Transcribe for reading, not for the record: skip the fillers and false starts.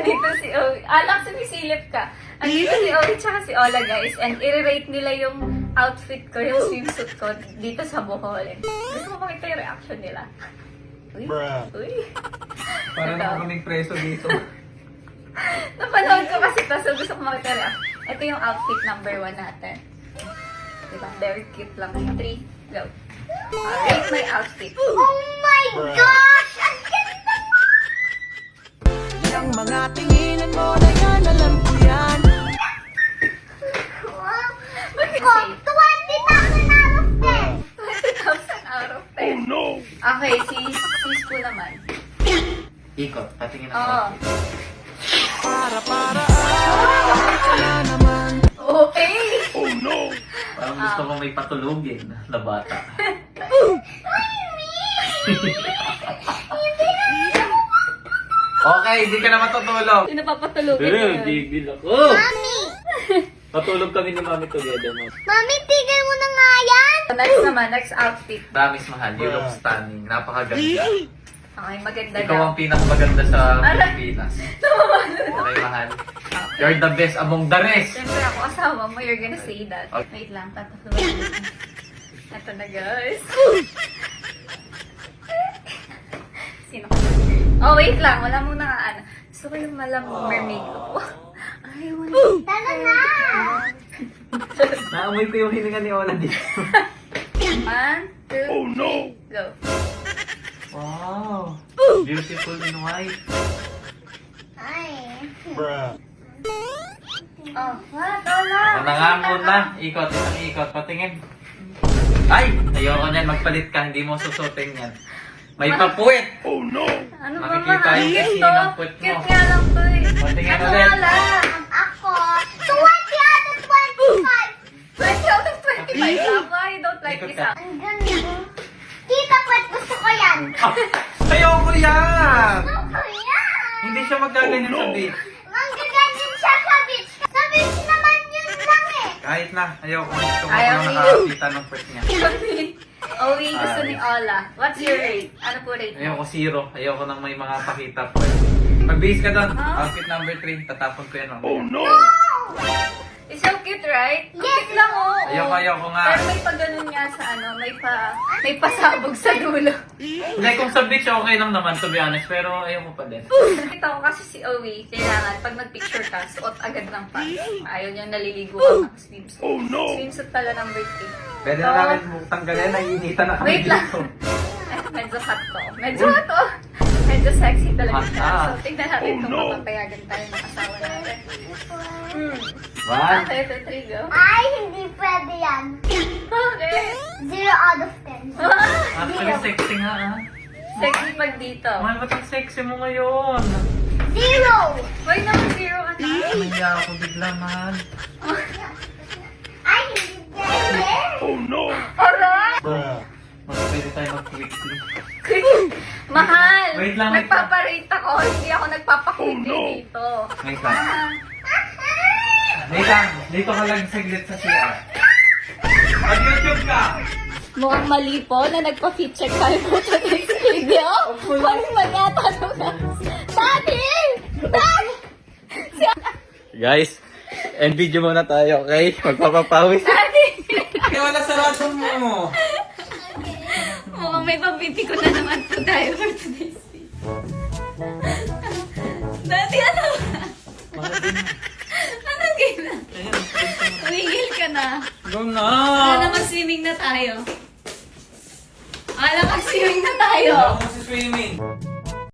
Andito si Owie. Anak, sumisilip ka. Andito si Owie tsaka si Ola, guys. And i-rate nila yung outfit ko, yung swimsuit ko dito sa Bohol. Gusto mo makita yung reaction nila? Uy. Uy. Para na kaming preso dito. Napanood ko kasi ito, so gusto ko makita yung reaction. Ito yung outfit number 1 natin. Diba? Very cute lang. 3, go. Rate my outfit. Oh my gosh! Ang ganda mo! Ang mga tinginan mo na yan, alam ko yan. Wow! Bakit Oh, say 20,000 out of 10! 20,000 out of 10? Oh no! Okay, si Spoon naman. Ikot, patingin ako. Oo. Para away ka na naman. Okay! Parang gusto ko may patulugin na bata. Okay, hindi ka na matutulog. Sino papatulogin ko yun? Bibil ako. Mami! Matulog kami ni Mami together mo. Mami, tigil mo na nga yan! Next naman, next outfit. Promise mahal, you look stunning. Napakaganda. Okay, maganda Ikaw daw. ang pinakamaganda sa Pilipinas. Okay, mahal. You're the best among the rest. Siyempre ako asawa mo, you're gonna say that. Okay. Wait lang, tatapos. Ito na, guys. Sino ka? Oh, wait lang. Wala muna nga ano. Gusto ko yung malamang mermaid ko. Ay, wala. Tara na! Naamoy ko yung hininga ni Ola dito. 1, 2, oh, no. Go. Wow. Beautiful in white. Ay. Oh, what? Wala. Ako na nga muna. Ikot, isang ikot. Patingin. Ay! Ayoko niyan. Magpalit ka. Hindi mo susutin yan. May papuwit! Ano ba Makikita mga yung cute kasi to? ng puwet mo. Cute nga lang to eh. Patingin Ano ulit. wala? Ako, 20 out of 25! 20 out of 25 lang. Why you don't like Ikot this ka. out? Ang ganda. Tita Pet, gusto ko yan! Ah, ayoko yan! Gusto ko yan! Hindi siya magaganyan sa beach. Manggaganyan siya sa beach. Sa beach naman yun lang eh. Kahit na. Ayoko. Gusto ko Ayaw lang ni- nakakita ng puwet niya. Owie, gusto ni Ola. What's your rate? Ano po rate mo? Ayoko zero. Ayoko nang may mga pakita puwet. Mag-base ka doon. Ah. Outfit number 3. Tatapon ko yan. Oh no! It's so cute, right? Ang Yes. cute lang, oh. Ayoko nga. Pero may pa ganun nga sa ano, may pasabog sa dulo. Hindi, kung sa beach, okay lang naman, to be honest. Pero ayoko pa din. Nakita ko kasi si Owie, kailangan pag nag-picture ka, suot agad ng pants. Ayaw niya naliligo ka ng swimsuit. Oh no! Swimsuit pala number 3. Pwede na namin tanggalin. Naiinitan na kami Wait lang. dito. Medyo hot to. Medyo hot to. Medyo sexy talaga Hot siya. na. So, tignan natin kung mapapayagan tayo ng asawa natin. Hmm. 1. Okay, 2, 3, go. Ay, hindi pwede yan. Bakit? 0 out of 10. Actually, sexy nga ah. Sexy pag dito. Mahal, ba't ang sexy mo ngayon? 0! Why naman zero, anak? Naiya ako bigla, mahal. Ay, hindi pwede. Alright! Mas pwede tayo mag-quickly. Mahal! Wait lang, wait lang. Nagpaparate ako. Hindi ako nagpapakwili dito. Wait lang. Wait lang. Dito ka lang saglit sa CR. Mag-YouTube ka! Mukhang mali po na nagpa-fit check tayo po today's video. Mali yata nung Daddy! Daddy! Guys, end video muna tayo, okay? Magpapapawis. Daddy! Kaya wala sarado mo. Mukhang may pabiti ko na naman po tayo for today's video. Daddy, ano ba? Anong gina? Tumigil ka na. Go na! Wala mag-swimming na tayo. Wala mag-swimming na tayo. Ako sa swimming.